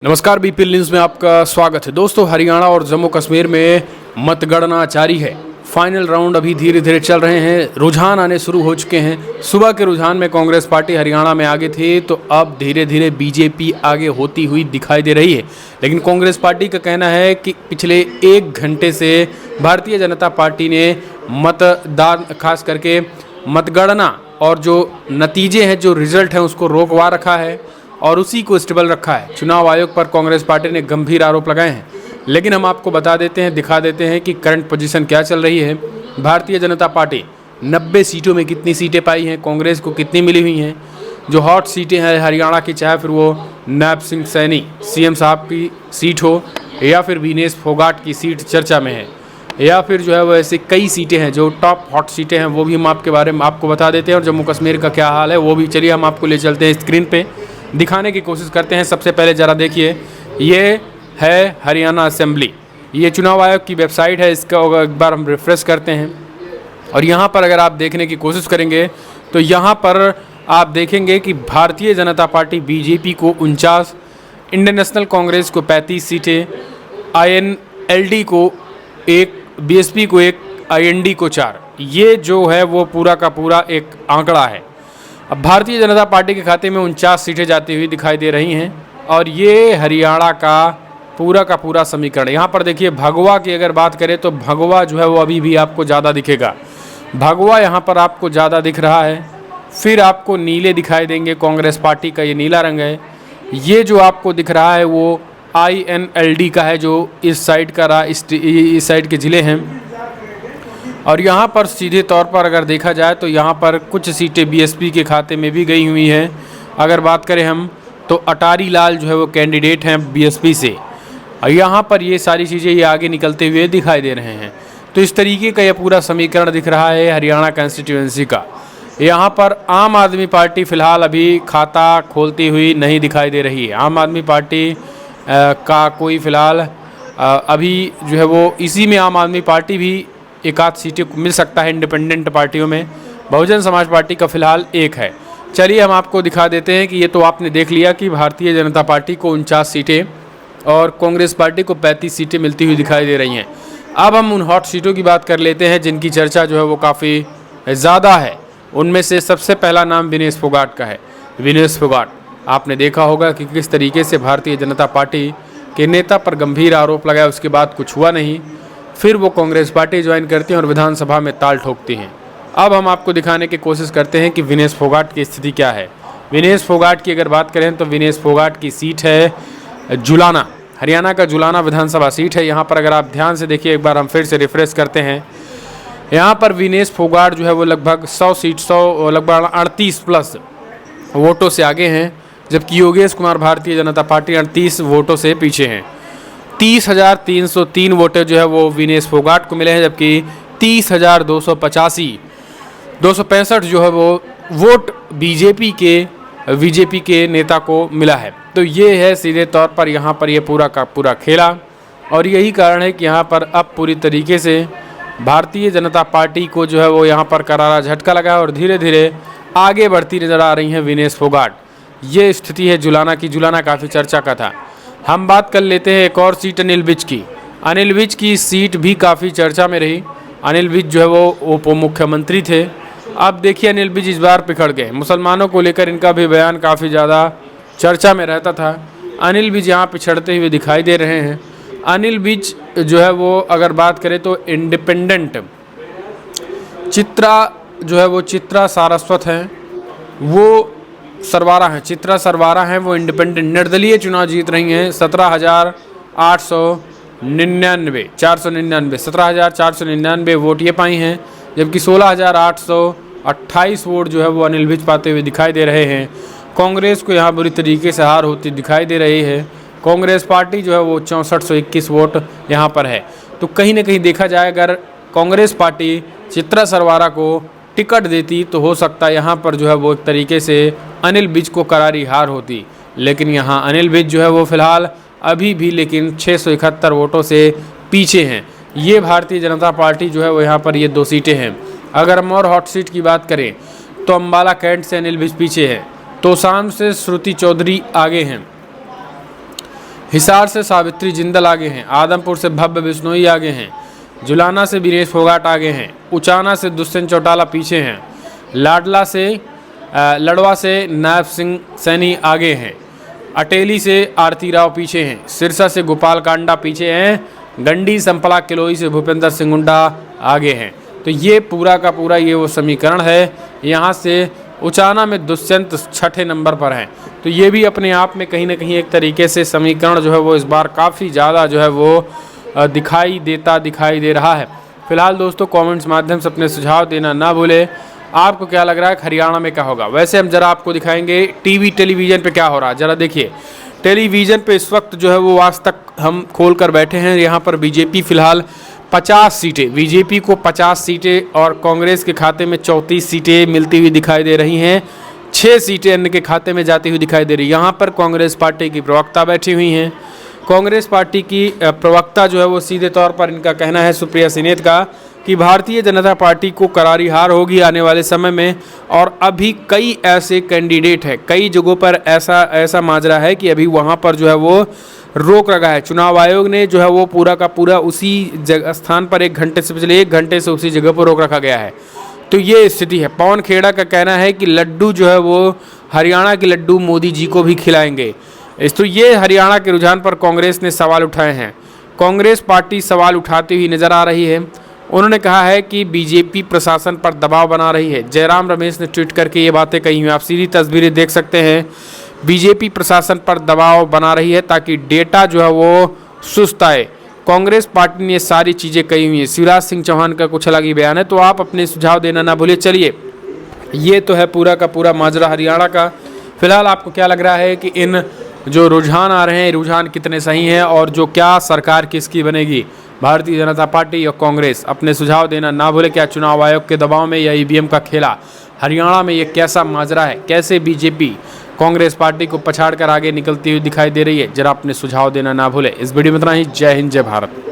नमस्कार, BPL news में आपका स्वागत है। दोस्तों, हरियाणा और जम्मू कश्मीर में मतगणना जारी है। फाइनल राउंड अभी धीरे धीरे चल रहे हैं, रुझान आने शुरू हो चुके हैं। सुबह के रुझान में कांग्रेस पार्टी हरियाणा में आगे थी, तो अब धीरे धीरे बीजेपी आगे होती हुई दिखाई दे रही है। लेकिन कांग्रेस पार्टी का कहना है कि पिछले 1 घंटे से भारतीय जनता पार्टी ने मतदान, खास करके मतगणना और जो नतीजे हैं, जो रिजल्ट हैं, उसको रोकवा रखा है और उसी को स्टेबल रखा है। चुनाव आयोग पर कांग्रेस पार्टी ने गंभीर आरोप लगाए हैं। लेकिन हम आपको बता देते हैं, दिखा देते हैं कि करंट पोजीशन क्या चल रही है। भारतीय जनता पार्टी 90 सीटों में कितनी सीटें पाई हैं, कांग्रेस को कितनी मिली हुई हैं। जो हॉट सीटें हैं हरियाणा की, चाहे फिर वो नायब सिंह सैनी सीएम साहब की सीट हो या फिर विनेश फोगाट की सीट चर्चा में है, या फिर जो है वो ऐसे कई सीटें हैं जो टॉप हॉट सीटें हैं, वो भी हम आपके बारे में आपको बता देते हैं। और जम्मू कश्मीर का क्या हाल है वो भी चलिए हम आपको ले चलते हैं, स्क्रीन पे दिखाने की कोशिश करते हैं। सबसे पहले ज़रा देखिए, ये है हरियाणा असेंबली, ये चुनाव आयोग की वेबसाइट है। इसका एक बार हम रिफ्रेश करते हैं और यहाँ पर अगर आप देखने की कोशिश करेंगे तो यहाँ पर आप देखेंगे कि भारतीय जनता पार्टी बीजेपी को 49, इंडियन नेशनल कांग्रेस को 35 सीटें, INLD को 1, BSP को 1, IND को 4। ये जो है वो पूरा का पूरा एक आंकड़ा है। अब भारतीय जनता पार्टी के खाते में 49 सीटें जाती हुई दिखाई दे रही हैं और ये हरियाणा का पूरा समीकरण। यहाँ पर देखिए, भगवा की अगर बात करें तो भगवा जो है वो अभी भी आपको ज़्यादा दिखेगा। भगवा यहाँ पर आपको ज़्यादा दिख रहा है। फिर आपको नीले दिखाई देंगे, कांग्रेस पार्टी का ये नीला रंग है। ये जो आपको दिख रहा है वो INLD का है, जो इस साइड का इस साइड के ज़िले हैं। और यहाँ पर सीधे तौर पर अगर देखा जाए तो यहाँ पर कुछ सीटें BSP के खाते में भी गई हुई हैं। अगर बात करें हम तो अटारी लाल जो है वो कैंडिडेट हैं BSP से, और यहाँ पर ये सारी चीज़ें ये आगे निकलते हुए दिखाई दे रहे हैं। तो इस तरीके का ये पूरा समीकरण दिख रहा है हरियाणा कंस्टिट्यूएंसी का। यहाँ पर आम आदमी पार्टी फ़िलहाल अभी खाता खोलती हुई नहीं दिखाई दे रही है। आम आदमी पार्टी का कोई फ़िलहाल अभी जो है वो इसी में आम आदमी पार्टी भी 1-8 सीटें मिल सकता है इंडिपेंडेंट पार्टियों में। बहुजन समाज पार्टी का फ़िलहाल 1 है। चलिए हम आपको दिखा देते हैं कि ये तो आपने देख लिया कि भारतीय जनता पार्टी को 49 सीटें और कांग्रेस पार्टी को 35 सीटें मिलती हुई दिखाई दे रही हैं। अब हम उन हॉट सीटों की बात कर लेते हैं जिनकी चर्चा जो है वो काफ़ी ज़्यादा है। उनमें से सबसे पहला नाम विनेश फोगाट का है। विनेश फोगाट, आपने देखा होगा कि किस तरीके से भारतीय जनता पार्टी के नेता पर गंभीर आरोप लगाया, उसके बाद कुछ हुआ नहीं, फिर वो कांग्रेस पार्टी ज्वाइन करती हैं और विधानसभा में ताल ठोकती हैं। अब हम आपको दिखाने की कोशिश करते हैं कि विनेश फोगाट की स्थिति क्या है। विनेश फोगाट की अगर बात करें तो विनेश फोगाट की सीट है जुलाना, हरियाणा का जुलाना विधानसभा सीट है। यहाँ पर अगर आप ध्यान से देखिए, एक बार हम फिर से रिफ्रेश करते हैं, यहाँ पर विनेश फोगाट जो है वो लगभग 100 लगभग 38+ वोटों से आगे हैं, जबकि योगेश कुमार भारतीय जनता पार्टी 38 वोटों से पीछे हैं। 30,303 वोट जो है वो विनेश फोगाट को मिले हैं, जबकि 30,265 जो है वो वोट बीजेपी के नेता को मिला है। तो ये है सीधे तौर पर यहाँ पर ये पूरा का पूरा खेला, और यही कारण है कि यहाँ पर अब पूरी तरीके से भारतीय जनता पार्टी को जो है वो यहाँ पर करारा झटका लगा और धीरे धीरे आगे बढ़ती नज़र आ रही हैं विनेश फोगाट। ये स्थिति है जुलाना की। जुलाना काफ़ी चर्चा का था। हम बात कर लेते हैं एक और सीट अनिल विज की। अनिल विज की सीट भी काफ़ी चर्चा में रही। अनिल विज जो है वो उप मुख्यमंत्री थे। अब देखिए, अनिल विज इस बार पिछड़ गए। मुसलमानों को लेकर इनका भी बयान काफ़ी ज़्यादा चर्चा में रहता था। अनिल विज यहाँ पिछड़ते हुए दिखाई दे रहे हैं। अनिल विज जो है वो अगर बात करें तो इंडिपेंडेंट चित्रा जो है वो चित्रा सारस्वत हैं, वो सरवारा हैं, चित्रा सरवारा हैं, वो इंडिपेंडेंट निर्दलीय चुनाव जीत रही हैं। 17,499 वोट ये पाई हैं, जबकि 16,828 वोट जो है वो अनिल विज पाते हुए दिखाई दे रहे हैं। कांग्रेस को यहाँ बुरी तरीके से हार होती दिखाई दे रही है। कांग्रेस पार्टी जो है वो 6421 वोट यहाँ पर है। तो कहीं ना कहीं देखा जाए, अगर कांग्रेस पार्टी चित्रा सरवारा को टिकट देती तो हो सकता है यहाँ पर जो है वो एक तरीके से अनिल विज को करारी हार होती। लेकिन यहाँ अनिल विज जो है वो फ़िलहाल अभी भी लेकिन 671 वोटों से पीछे हैं। ये भारतीय जनता पार्टी जो है वो यहाँ पर ये 2 सीटें हैं। अगर हम और हॉट सीट की बात करें तो अम्बाला कैंट से अनिल विज पीछे है, तोशाम से श्रुति चौधरी आगे हैं। हिसार से सावित्री जिंदल आगे हैं, आदमपुर से भव्य बिश्नोई आगे हैं, जुलाना से बीरेश फोगाट आगे हैं, उचाना से दुष्यंत चौटाला पीछे हैं, लड़वा से नायब सिंह सैनी आगे हैं, अटेली से आरती राव पीछे हैं, सिरसा से गोपाल कांडा पीछे हैं, गंडी संपला किलोई से भूपेंद्र सिंह हुड्डा आगे हैं। तो ये पूरा का पूरा ये वो समीकरण है। यहाँ से उचाना में दुष्यंत 6ठे नंबर पर हैं। तो ये भी अपने आप में कहीं ना कहीं एक तरीके से समीकरण जो है वो इस बार काफ़ी ज़्यादा जो है वो दिखाई दे रहा है। फिलहाल दोस्तों कमेंट्स माध्यम से अपने सुझाव देना ना भूलें। आपको क्या लग रहा है हरियाणा में क्या होगा? वैसे हम ज़रा आपको दिखाएंगे टेलीविज़न पे क्या हो रहा है। ज़रा देखिए टेलीविज़न पे इस वक्त जो है वो आज तक हम खोल कर बैठे हैं। यहाँ पर बीजेपी फिलहाल 50 सीटें, बीजेपी को 50 सीटें और कांग्रेस के खाते में 34 सीटें मिलती हुई दिखाई दे रही हैं। 6 सीटें अन्य के खाते में जाती हुई दिखाई दे रही है। यहाँ पर कांग्रेस पार्टी की प्रवक्ता बैठी हुई हैं। कांग्रेस पार्टी की प्रवक्ता जो है वो सीधे तौर पर इनका कहना है, सुप्रिया सिनेत का, कि भारतीय जनता पार्टी को करारी हार होगी आने वाले समय में। और अभी कई ऐसे कैंडिडेट हैं, कई जगहों पर ऐसा माजरा है कि अभी वहाँ पर जो है वो रोक लगा है। चुनाव आयोग ने जो है वो पूरा का पूरा उसी स्थान पर 1 घंटे से पिछले 1 घंटे से उसी जगह पर रोक रखा गया है। तो ये स्थिति है। पवन खेड़ा का कहना है कि लड्डू जो है वो हरियाणा के लड्डू मोदी जी को भी खिलाएंगे। तो ये हरियाणा के रुझान पर कांग्रेस ने सवाल उठाए हैं। कांग्रेस पार्टी सवाल उठाती हुई नजर आ रही है। उन्होंने कहा है कि बीजेपी प्रशासन पर दबाव बना रही है। जयराम रमेश ने ट्वीट करके ये बातें कही हुई। आप सीधी तस्वीरें देख सकते हैं। बीजेपी प्रशासन पर दबाव बना रही है ताकि डेटा जो है वो सुस्त आए। कांग्रेस पार्टी ने ये सारी चीज़ें कही हुई हैं। शिवराज सिंह चौहान का कुछ अलग ही बयान है। तो आप अपने सुझाव देना ना भूलिए। चलिए, ये तो है पूरा का पूरा माजरा हरियाणा का। फिलहाल आपको क्या लग रहा है कि इन जो रुझान आ रहे हैं, रुझान कितने सही हैं और जो क्या सरकार किसकी बनेगी, भारतीय जनता पार्टी या कांग्रेस? अपने सुझाव देना ना भूले। क्या चुनाव आयोग के दबाव में या ईवीएम का खेला? हरियाणा में ये कैसा माजरा है? कैसे बीजेपी कांग्रेस पार्टी को पछाड़ कर आगे निकलती हुई दिखाई दे रही है? जरा अपने सुझाव देना ना भूले। इस वीडियो में इतना ही। जय हिंद, जय भारत।